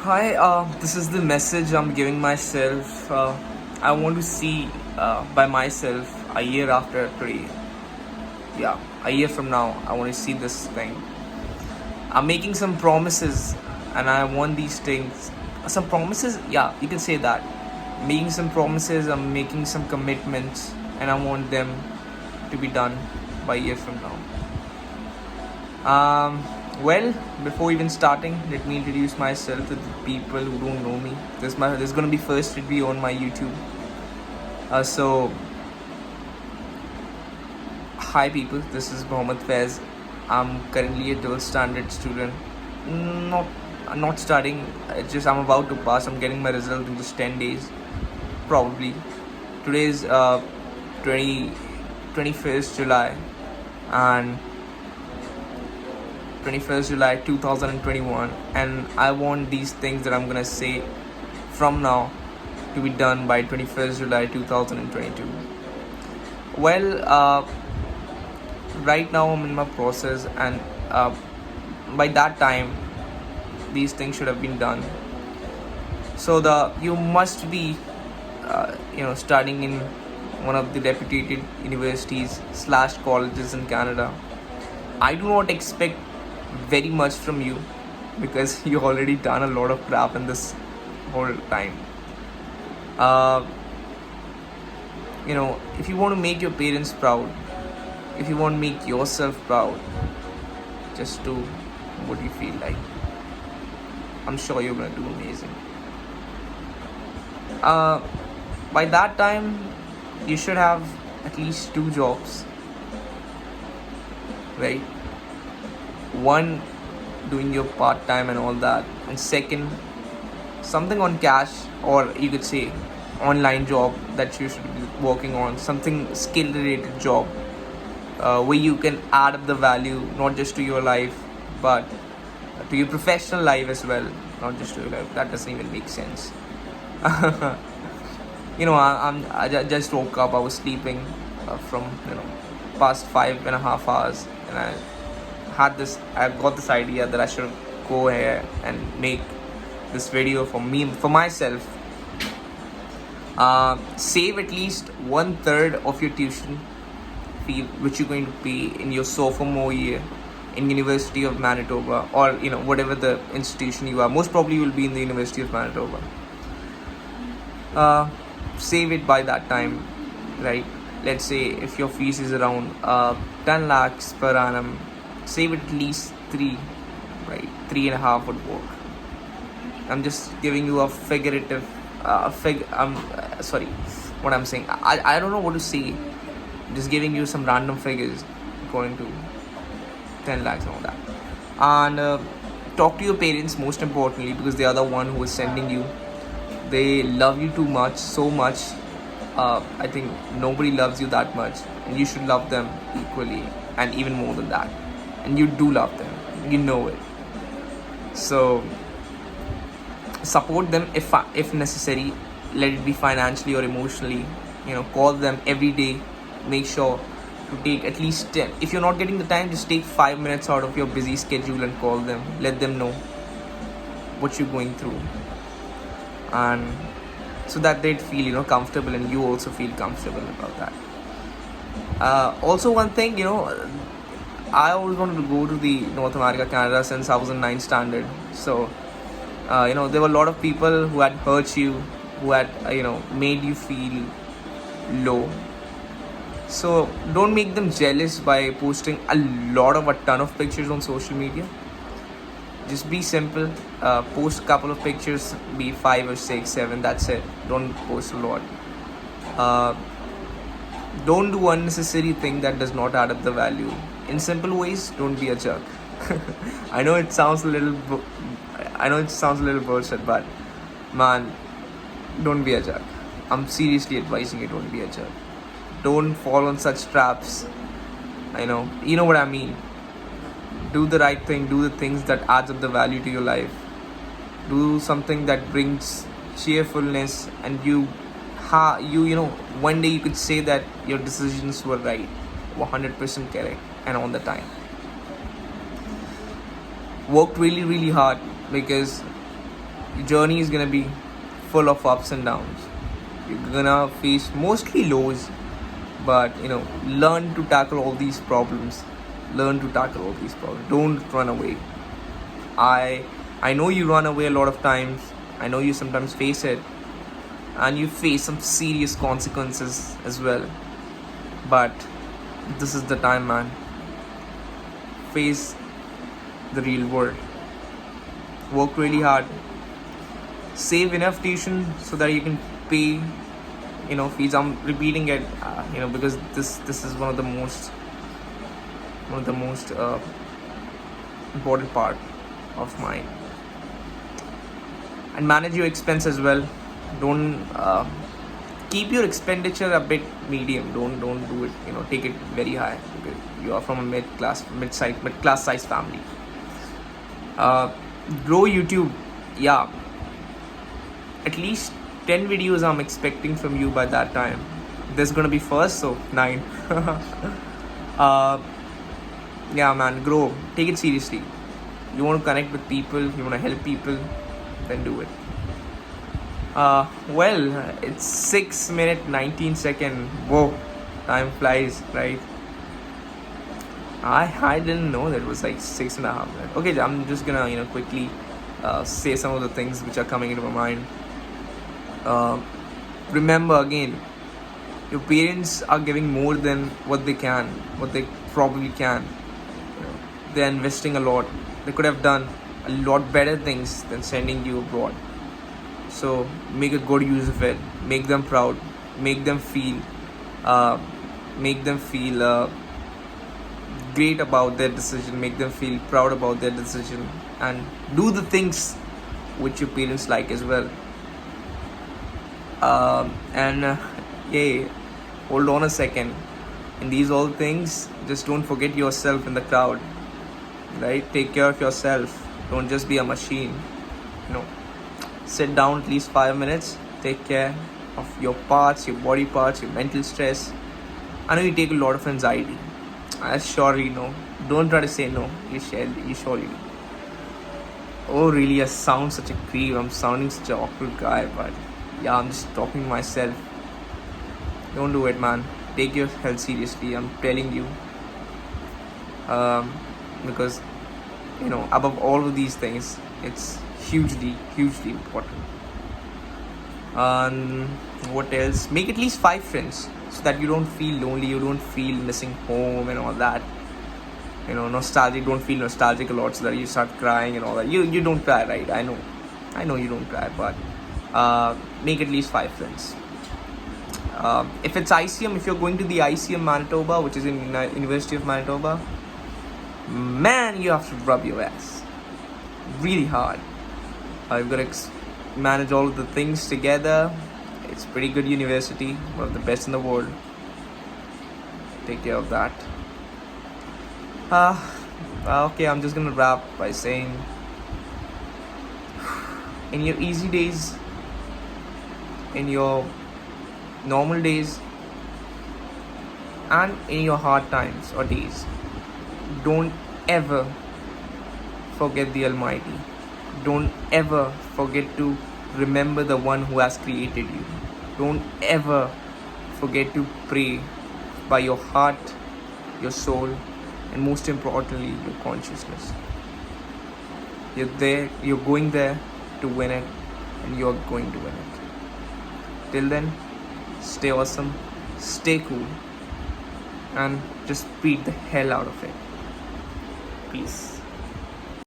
Hi, this is the message I'm giving myself. I want to see by myself a year after today. Yeah, a year from now, I want to see this thing. I'm making some promises and I want these things. Some promises, yeah, you can say that. Making some promises, I'm making some commitments, and I want them to be done by a year from now. Well, before even starting, let me introduce myself to the people who don't know me. This is gonna be first review on my YouTube. So, hi people, this is Mohammed Faiz. I'm currently a 12th standard student. Not, not studying. It's just I'm about to pass. I'm getting my result in just 10 days, probably. Today is 21st July, and 21st July 2021, and I want these things that I'm gonna say from now to be done by 21st July 2022. Well, right now I'm in my process, and by that time, these things should have been done. So you must be, studying in one of the reputed universities slash colleges in Canada. I do not expect very much from you because you already done a lot of crap in this whole time. Uh, if you want to make your parents proud, if you want to make yourself proud, just do what you feel like. I'm sure you're gonna do amazing. By that time, you should have at least 2 jobs, right? One, doing your part time and all that, and second, something on cash, or you could say online job that you should be working on, something skill related job, where you can add up the value not just to your life but to your professional life as well, not just to your life. That doesn't even make sense. I just woke up. I was sleeping from past 5.5 hours, and I got this idea that I should go here and make this video for myself. Save at least 1/3 of your tuition fee which you're going to pay in your sophomore year in University of Manitoba, or whatever the institution you are. Most probably you will be in the University of Manitoba. Save it by that time, right? Let's say if your fees is around 10 lakhs per annum, save at least 3, right? 3.5 would work. I'm just giving you a figurative sorry, what I'm saying, I don't know what to say. Just giving you some random figures according to 10 lakhs and all that. And talk to your parents, most importantly, because they are the one who is sending you. They love you too much, so much. I think nobody loves you that much, and you should love them equally and even more than that. And you do love them, you know it. So support them if necessary. Let it be financially or emotionally. Call them every day. Make sure to take at least 10. If you're not getting the time, just take 5 minutes out of your busy schedule and call them. Let them know what you're going through, and so that they'd feel comfortable, and you also feel comfortable about that. Also, one thing, I always wanted to go to the North America, Canada, since I was in 9th standard. So there were a lot of people who had hurt you, who had made you feel low. So don't make them jealous by posting a ton of pictures on social media. Just be simple. Post a couple of pictures, be 5 or 6, 7. That's it. Don't post a lot. Don't do unnecessary thing that does not add up the value. In simple ways, don't be a jerk. I know it sounds a little bullshit, but man, don't be a jerk. I'm seriously advising you, don't be a jerk. Don't fall on such traps. You know what I mean. Do the right thing. Do the things that adds up the value to your life. Do something that brings cheerfulness, and one day you could say that your decisions were right, 100% correct, and on the time. Worked really hard, because Your journey is gonna be full of ups and downs. You're gonna face mostly lows, but learn to tackle all these problems. Don't run away. I know you run away a lot of times. I know you sometimes face it, and you face some serious consequences as well. But this is the time, man. Face the real world. Work really hard. Save enough tuition so that you can pay fees. I'm repeating it because this is one of the most important part of mine. And manage your expense as well. Don't keep your expenditure a bit medium. Don't do it take it very high, because you are from a mid class size family. Grow YouTube. Yeah, at least 10 videos I'm expecting from you by that time. There's gonna be first, so 9. Yeah, man, grow. Take it seriously. You want to connect with people, you want to help people, then do it. Well, it's 6 minute 19 second. Whoa, time flies, right? I didn't know that it was like 6.5 minutes. Okay, I'm just gonna quickly say some of the things which are coming into my mind. Remember again, your parents are giving more than what they probably can. They're investing a lot. They could have done a lot better things than sending you abroad. So make a good use of it. Make them proud. Make them feel great about their decision. Make them feel proud about their decision, and do the things which your parents like as well. Yeah, hold on a second. In these all things, just don't forget yourself in the crowd, right? Take care of yourself. Don't just be a machine. Sit down at least 5 minutes. Take care of your parts, your body parts, your mental stress. I know you take a lot of anxiety. I surely know. Don't try to say no. You surely do. Oh really, I sound such a creep. I'm sounding such an awkward guy, but yeah, I'm just talking to myself. Don't do it, man. Take your health seriously, I'm telling you. Because above all of these things, it's hugely important. What else? Make at least 5 friends, so that you don't feel lonely, you don't feel missing home and all that. Nostalgic. Don't feel nostalgic a lot, so that you start crying and all that. You don't cry, right? I know you don't cry, but make at least 5 friends. If it's ICM, if you're going to the ICM Manitoba, which is in University of Manitoba, man, you have to rub your ass really hard. You've got to manage all of the things together. It's pretty good university, one of the best in the world. Take care of that. Okay, I'm just gonna wrap by saying, in your easy days, in your normal days, and in your hard times or days, don't ever forget the Almighty. Don't ever forget to remember the one who has created you. Don't ever forget to pray by your heart, your soul, and most importantly, your consciousness. You're going there to win it, and you're going to win it. Till then, stay awesome, stay cool, and just beat the hell out of it. Peace.